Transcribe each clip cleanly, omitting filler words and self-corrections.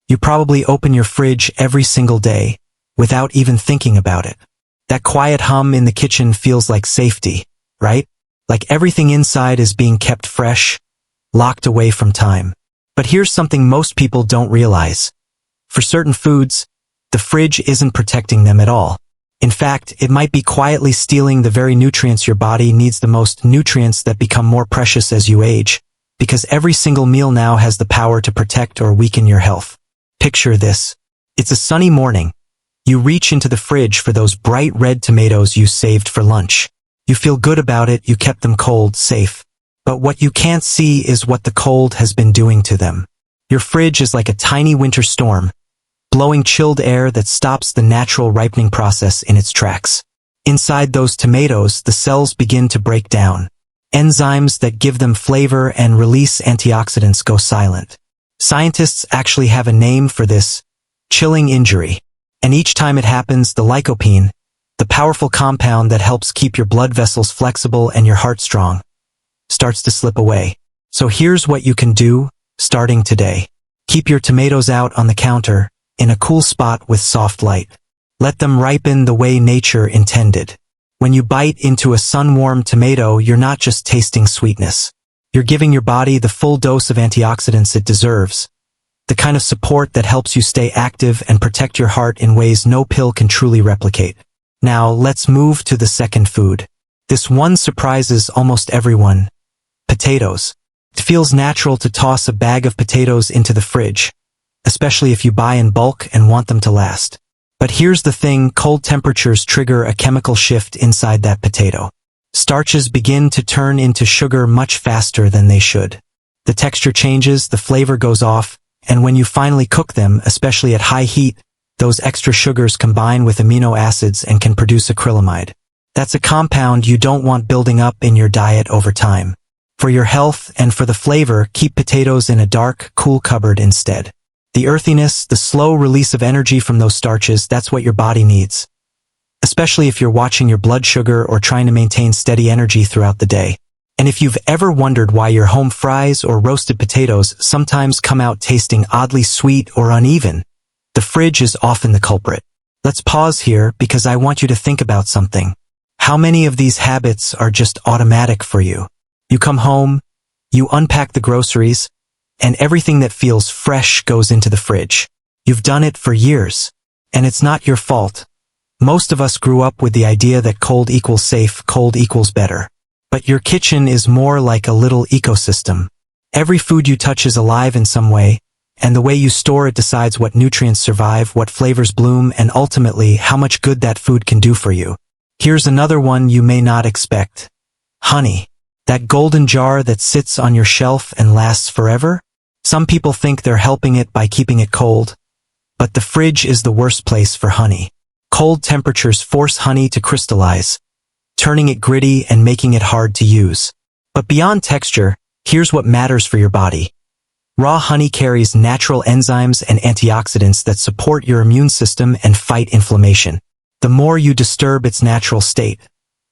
You probably open your fridge every single day, without even thinking about it. That quiet hum in the kitchen feels like safety, right? Like everything inside is being kept fresh, locked away from time. But here's something most people don't realize. For certain foods, the fridge isn't protecting them at all. In fact, it might be quietly stealing the very nutrients your body needs, the most nutrients that become more precious as you age, because every single meal now has the power to protect or weaken your health. Picture this. It's a sunny morning. You reach into the fridge for those bright red tomatoes you saved for lunch. You feel good about it, you kept them cold, safe. But what you can't see is what the cold has been doing to them. Your fridge is like a tiny winter storm, blowing chilled air that stops the natural ripening process in its tracks. Inside those tomatoes, the cells begin to break down. Enzymes that give them flavor and release antioxidants go silent. Scientists actually have a name for this: chilling injury. And each time it happens, the lycopene, the powerful compound that helps keep your blood vessels flexible and your heart strong, starts to slip away. So here's what you can do, starting today. Keep your tomatoes out on the counter, in a cool spot with soft light. Let them ripen the way nature intended. When you bite into a sun-warmed tomato, you're not just tasting sweetness. You're giving your body the full dose of antioxidants it deserves. The kind of support that helps you stay active and protect your heart in ways no pill can truly replicate. Now, let's move to the second food. This one surprises almost everyone. Potatoes. It feels natural to toss a bag of potatoes into the fridge, especially if you buy in bulk and want them to last. But here's the thing: cold temperatures trigger a chemical shift inside that potato. Starches begin to turn into sugar much faster than they should. The texture changes, the flavor goes off, and when you finally cook them, especially at high heat, those extra sugars combine with amino acids and can produce acrylamide. That's a compound you don't want building up in your diet over time. For your health and for the flavor, keep potatoes in a dark, cool cupboard instead. The earthiness, the slow release of energy from those starches, that's what your body needs. Especially if you're watching your blood sugar or trying to maintain steady energy throughout the day. And if you've ever wondered why your home fries or roasted potatoes sometimes come out tasting oddly sweet or uneven, the fridge is often the culprit. Let's pause here because I want you to think about something. How many of these habits are just automatic for you? You come home, you unpack the groceries, and everything that feels fresh goes into the fridge. You've done it for years, and it's not your fault. Most of us grew up with the idea that cold equals safe, cold equals better. But your kitchen is more like a little ecosystem. Every food you touch is alive in some way, and the way you store it decides what nutrients survive, what flavors bloom, and ultimately how much good that food can do for you. Here's another one you may not expect. Honey. That golden jar that sits on your shelf and lasts forever? Some people think they're helping it by keeping it cold, but the fridge is the worst place for honey. Cold temperatures force honey to crystallize, turning it gritty and making it hard to use. But beyond texture, here's what matters for your body. Raw honey carries natural enzymes and antioxidants that support your immune system and fight inflammation. The more you disturb its natural state,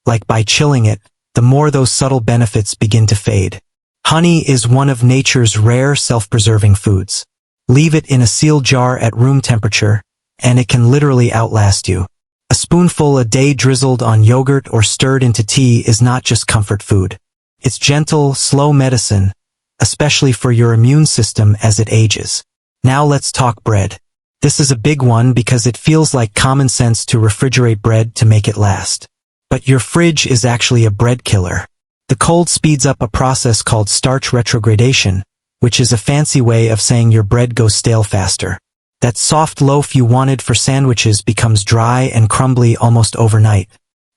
like by chilling it, the more those subtle benefits begin to fade. Honey is one of nature's rare self-preserving foods. Leave it in a sealed jar at room temperature, and it can literally outlast you. A spoonful a day drizzled on yogurt or stirred into tea is not just comfort food. It's gentle, slow medicine, especially for your immune system as it ages. Now let's talk bread. This is a big one because it feels like common sense to refrigerate bread to make it last. But your fridge is actually a bread killer. The cold speeds up a process called starch retrogradation, which is a fancy way of saying your bread goes stale faster. That soft loaf you wanted for sandwiches becomes dry and crumbly almost overnight.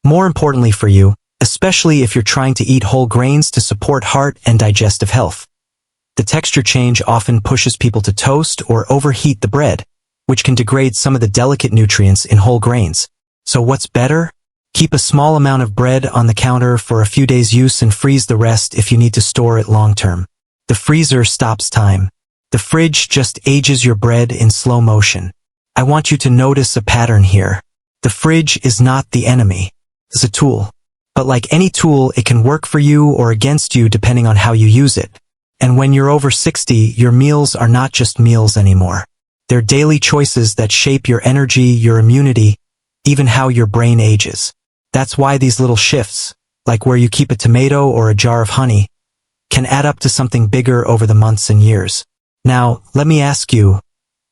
More importantly for you, especially if you're trying to eat whole grains to support heart and digestive health, the texture change often pushes people to toast or overheat the bread, which can degrade some of the delicate nutrients in whole grains. So what's better? Keep a small amount of bread on the counter for a few days' use and freeze the rest if you need to store it long-term. The freezer stops time. The fridge just ages your bread in slow motion. I want you to notice a pattern here. The fridge is not the enemy. It's a tool. But like any tool, it can work for you or against you depending on how you use it. And when you're over 60, your meals are not just meals anymore. They're daily choices that shape your energy, your immunity, even how your brain ages. That's why these little shifts, like where you keep a tomato or a jar of honey, can add up to something bigger over the months and years. Now, let me ask you,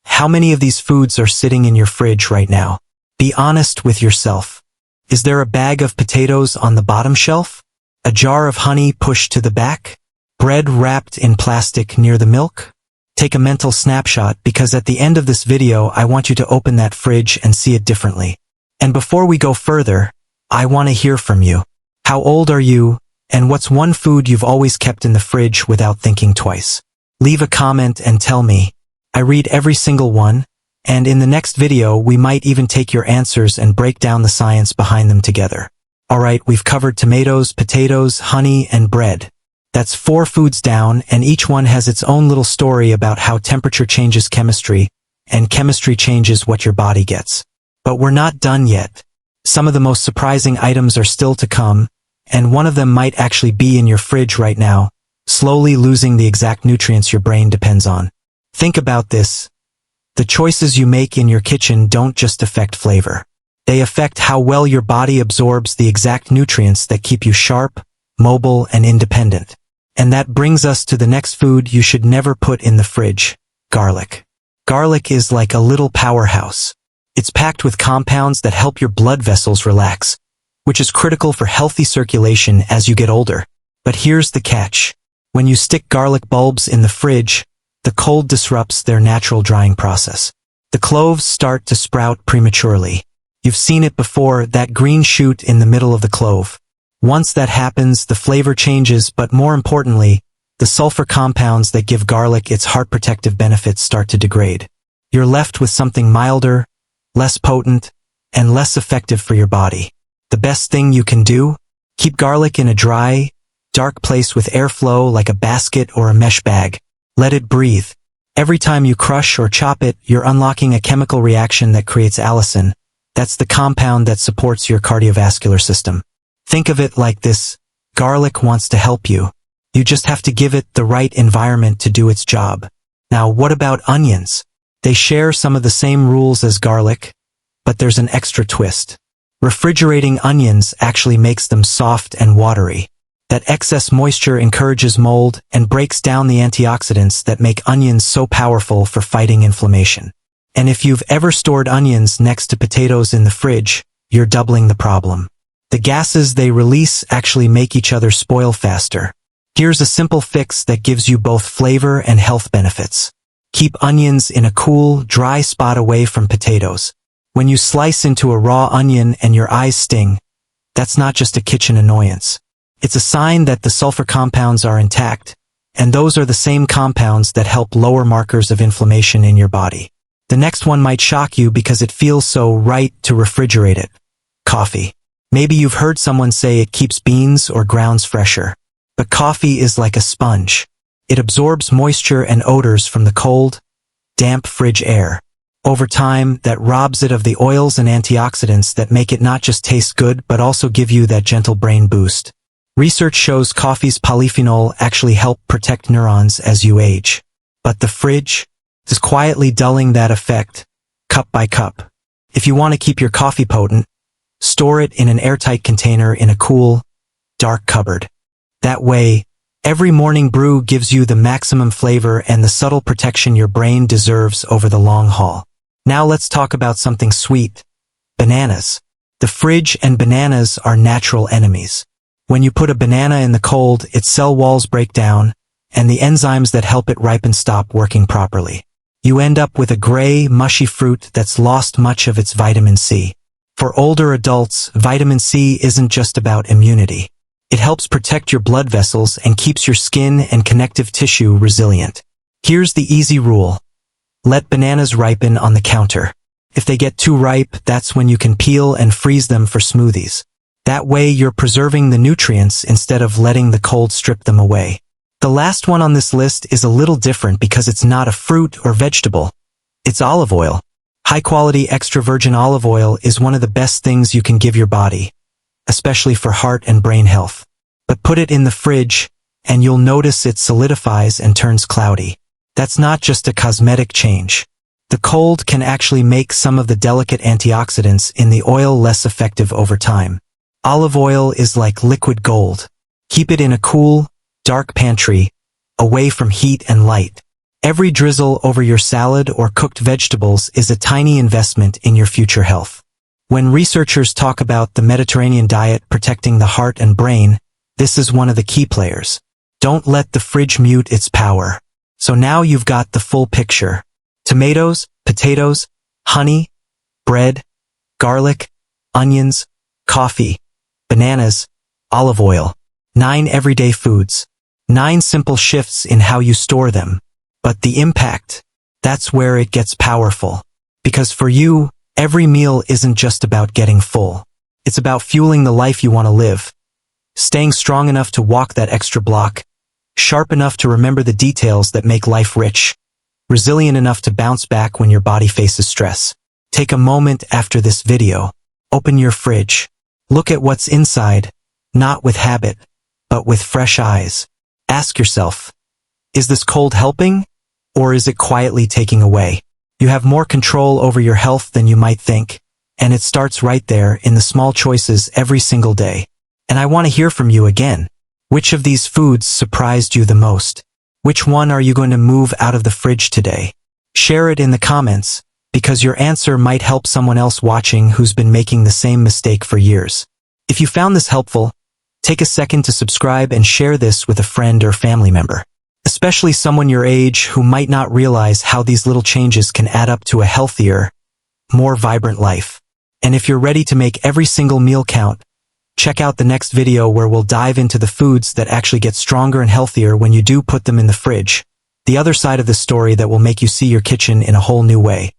how many of these foods are sitting in your fridge right now? Be honest with yourself. Is there a bag of potatoes on the bottom shelf? A jar of honey pushed to the back? Bread wrapped in plastic near the milk? Take a mental snapshot, because at the end of this video I want you to open that fridge and see it differently. And before we go further, I want to hear from you. How old are you, and what's one food you've always kept in the fridge without thinking twice? Leave a comment and tell me. I read every single one, and in the next video we might even take your answers and break down the science behind them together. Alright, we've covered tomatoes, potatoes, honey, and bread. That's 4 foods down, and each one has its own little story about how temperature changes chemistry, and chemistry changes what your body gets. But we're not done yet. Some of the most surprising items are still to come, and one of them might actually be in your fridge right now, slowly losing the exact nutrients your brain depends on. Think about this. The choices you make in your kitchen don't just affect flavor. They affect how well your body absorbs the exact nutrients that keep you sharp, mobile, and independent. And that brings us to the next food you should never put in the fridge: garlic. Garlic is like a little powerhouse. It's packed with compounds that help your blood vessels relax, which is critical for healthy circulation as you get older. But here's the catch. When you stick garlic bulbs in the fridge, the cold disrupts their natural drying process. The cloves start to sprout prematurely. You've seen it before, that green shoot in the middle of the clove. Once that happens, the flavor changes, but more importantly, the sulfur compounds that give garlic its heart protective benefits start to degrade. You're left with something milder, less potent, and less effective for your body. The best thing you can do? Keep garlic in a dry, dark place with airflow, like a basket or a mesh bag. Let it breathe. Every time you crush or chop it, you're unlocking a chemical reaction that creates allicin. That's the compound that supports your cardiovascular system. Think of it like this: garlic wants to help you. You just have to give it the right environment to do its job. Now, what about onions? They share some of the same rules as garlic, but there's an extra twist. Refrigerating onions actually makes them soft and watery. That excess moisture encourages mold and breaks down the antioxidants that make onions so powerful for fighting inflammation. And if you've ever stored onions next to potatoes in the fridge, you're doubling the problem. The gases they release actually make each other spoil faster. Here's a simple fix that gives you both flavor and health benefits. Keep onions in a cool, dry spot away from potatoes. When you slice into a raw onion and your eyes sting, that's not just a kitchen annoyance. It's a sign that the sulfur compounds are intact, and those are the same compounds that help lower markers of inflammation in your body. The next one might shock you because it feels so right to refrigerate it. Coffee. Maybe you've heard someone say it keeps beans or grounds fresher. But coffee is like a sponge. It absorbs moisture and odors from the cold, damp fridge air. Over time, that robs it of the oils and antioxidants that make it not just taste good but also give you that gentle brain boost. Research shows coffee's polyphenol actually help protect neurons as you age. But the fridge is quietly dulling that effect, cup by cup. If you want to keep your coffee potent, store it in an airtight container in a cool, dark cupboard. That way, every morning brew gives you the maximum flavor and the subtle protection your brain deserves over the long haul. Now let's talk about something sweet: bananas. The fridge and bananas are natural enemies. When you put a banana in the cold, its cell walls break down, and the enzymes that help it ripen stop working properly. You end up with a gray, mushy fruit that's lost much of its vitamin C. For older adults, vitamin C isn't just about immunity. It helps protect your blood vessels and keeps your skin and connective tissue resilient. Here's the easy rule. Let bananas ripen on the counter. If they get too ripe, that's when you can peel and freeze them for smoothies. That way you're preserving the nutrients instead of letting the cold strip them away. The last one on this list is a little different because it's not a fruit or vegetable. It's olive oil. High-quality extra virgin olive oil is one of the best things you can give your body, especially for heart and brain health. But put it in the fridge, and you'll notice it solidifies and turns cloudy. That's not just a cosmetic change. The cold can actually make some of the delicate antioxidants in the oil less effective over time. Olive oil is like liquid gold. Keep it in a cool, dark pantry, away from heat and light. Every drizzle over your salad or cooked vegetables is a tiny investment in your future health. When researchers talk about the Mediterranean diet protecting the heart and brain, this is one of the key players. Don't let the fridge mute its power. So now you've got the full picture. Tomatoes, potatoes, honey, bread, garlic, onions, coffee, bananas, olive oil. 9 everyday foods. 9 simple shifts in how you store them. But the impact, that's where it gets powerful. Because for you, every meal isn't just about getting full. It's about fueling the life you want to live. Staying strong enough to walk that extra block. Sharp enough to remember the details that make life rich. Resilient enough to bounce back when your body faces stress. Take a moment after this video. Open your fridge. Look at what's inside, not with habit, but with fresh eyes. Ask yourself, is this cold helping, or is it quietly taking away? You have more control over your health than you might think, and it starts right there in the small choices every single day. And I want to hear from you again. Which of these foods surprised you the most? Which one are you going to move out of the fridge today? Share it in the comments, because your answer might help someone else watching who's been making the same mistake for years. If you found this helpful, take a second to subscribe and share this with a friend or family member, especially someone your age who might not realize how these little changes can add up to a healthier, more vibrant life. And if you're ready to make every single meal count, check out the next video where we'll dive into the foods that actually get stronger and healthier when you do put them in the fridge. The other side of the story that will make you see your kitchen in a whole new way.